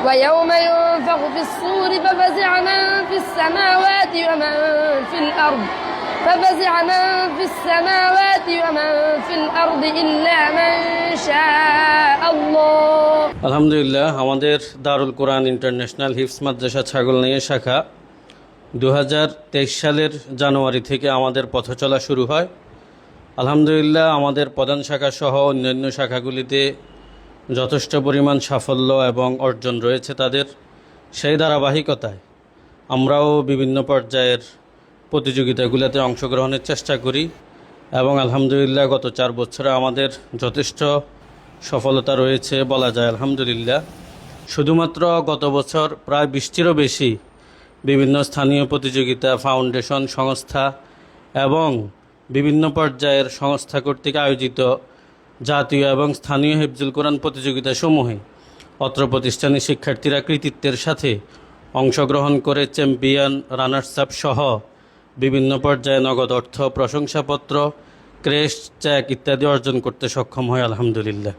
ويوم ينفخ في الصور ففزع من في السماوات ومن في الأرض ومن في الأرض إلا من شاء الله. আলহামদুলিল্লাহ, আমাদের দারুল কোরআন ইন্টারন্যাশনাল হিফজ মাদ্রাসা ছাগলনাইয়া শাখা 2023 সালের জানুয়ারি থেকে আমাদের পথ চলা শুরু হয়। আলহামদুলিল্লাহ, আমাদের প্রধান শাখা সহ অন্যান্য শাখাগুলিতে যথেষ্ট পরিমাণ সাফল্য এবং অর্জন রয়েছে তাদের। সেই ধারাবাহিকতায় আমরাও বিভিন্ন পর্যায়ের প্রতিযোগিতাগুলোতে অংশগ্রহণের চেষ্টা করি এবং আলহামদুলিল্লাহ গত 4 বছরে আমাদের যথেষ্ট সফলতা রয়েছে বলা যায়। আলহামদুলিল্লাহ, শুধুমাত্র গত বছর প্রায় 20টিরও বেশি বিভিন্ন স্থানীয় প্রতিযোগিতা, ফাউন্ডেশন সংস্থা এবং বিভিন্ন পর্যায়ের সংস্থা কর্তৃক আয়োজিত জাতীয় এবং স্থানীয় হিফজুল কোরআন প্রতিযোগিতাসমূহে অত্র প্রতিষ্ঠানের শিক্ষার্থীরা কৃতিত্বের সাথে অংশগ্রহণ করে চ্যাম্পিয়ন, রানার্স আপ সহ বিভিন্ন পর্যায়ে নগদ অর্থ, প্রশংসাপত্র, ক্রেস্ট, চেক ইত্যাদি অর্জন করতে সক্ষম হয়। আলহামদুলিল্লাহ।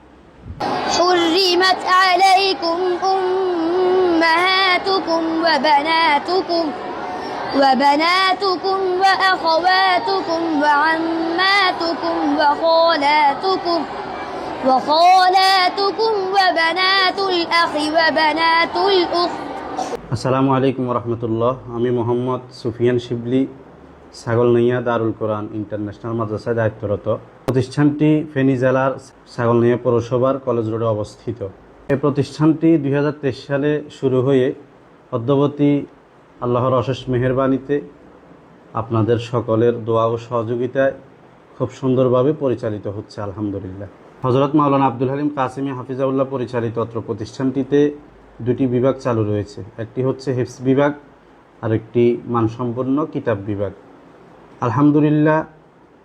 حرمت عليكم أمهاتكم وبناتكم وأخواتكم وعماتكم وخالاتكم وبنات الأخ وبنات الأخت. আসসালামু আলাইকুম রহমতুল্লাহ। আমি মোহাম্মদ সুফিয়ান শিবলি, ছাগলনাইয়া দারুল কোরআন ইন্টারন্যাশনাল মাদ্রাসায় দায়িত্বরত। প্রতিষ্ঠানটি ফেনী জেলার ছাগলনাইয়া পৌরসভার কলেজ রোডে অবস্থিত। এই প্রতিষ্ঠানটি 2023 সালে শুরু হয়ে অদ্যাবধি আল্লাহর অশেষ মেহেরবানিতে আপনাদের সকলের দোয়া ও সহযোগিতায় খুব সুন্দরভাবে পরিচালিত হচ্ছে আলহামদুলিল্লাহ। হযরত মাওলানা আব্দুল হালিম কাসেমি হাফিজাউল্লাহ পরিচালিত অত্র প্রতিষ্ঠানটিতে দুটি বিভাগ চালু রয়েছে। একটি হচ্ছে হিফজ বিভাগ আর একটি মানসম্পন্ন কিতাব বিভাগ। আলহামদুলিল্লাহ,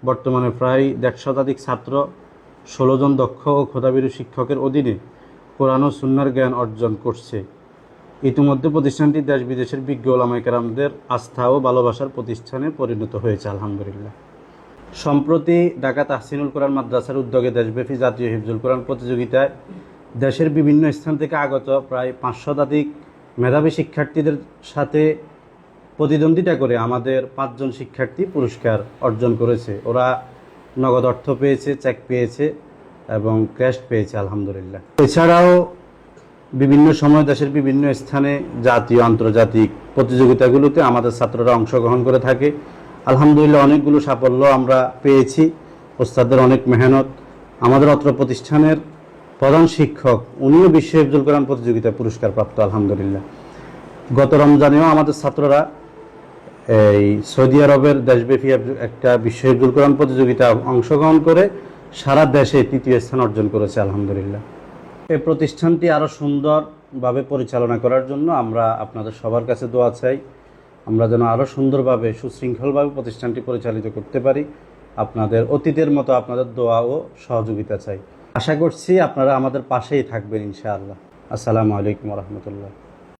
বর্তমানে প্রায় 150 শতাধিক ছাত্র, 16 জন দক্ষ ও খোদাবিরু শিক্ষকের অধীনে কোরআন ও সুন্নাহর জ্ঞান অর্জন করছে। ইতিমধ্যে প্রতিষ্ঠানটি দেশ বিদেশের বিজ্ঞ ওলামায়ে কেরামদের আস্থা ও ভালোবাসার প্রতিষ্ঠানে পরিণত হয়েছে আলহামদুলিল্লাহ। সম্প্রতি ঢাকা তাহসিনুল কোরআন মাদ্রাসার উদ্যোগে দেশব্যাপী জাতীয় হিফজুল কোরআন প্রতিযোগিতায় দেশের বিভিন্ন স্থান থেকে আগত প্রায় 500 শতাধিক মেধাবী শিক্ষার্থীদের সাথে প্রতিদ্বন্দ্বিতা করে আমাদের 5 জন শিক্ষার্থী পুরস্কার অর্জন করেছে। ওরা নগদ অর্থ পেয়েছে, চেক পেয়েছে এবং ক্রেস্ট পেয়েছে আলহামদুলিল্লাহ। এছাড়াও বিভিন্ন সময় দেশের বিভিন্ন স্থানে জাতীয় আন্তর্জাতিক প্রতিযোগিতাগুলোতে আমাদের ছাত্ররা অংশগ্রহণ করে থাকে। আলহামদুলিল্লাহ, অনেকগুলো সাফল্য আমরা পেয়েছি, ওস্তাদদের অনেক মেহনত। আমাদের অত্র প্রতিষ্ঠানের প্রধান শিক্ষক উনিও বিশ্ব হিফজুল কোরআন প্রতিযোগিতায় পুরস্কার প্রাপ্ত আলহামদুলিল্লাহ। গত রমজানেও আমাদের ছাত্ররা এই সৌদি আরবের দেশব্যাপী একটা বিশ্ব হিফজুল কোরআন প্রতিযোগিতায় অংশগ্রহণ করে সারা দেশে 3য় স্থান অর্জন করেছে আলহামদুলিল্লাহ। এই প্রতিষ্ঠানটি আরও সুন্দরভাবে পরিচালনা করার জন্য আমরা আপনাদের সবার কাছে দোয়া চাই। আমরা যেন আরও সুন্দরভাবে, সুশৃঙ্খলভাবে প্রতিষ্ঠানটি পরিচালিত করতে পারি। আপনাদের অতীতের মতো আপনাদের দোয়া ও সহযোগিতা চাই। আশা করছি আপনারা আমাদের পাশেই থাকবেন ইনশাআল্লাহ। আসসালামু আলাইকুম রহমতুল্লাহ।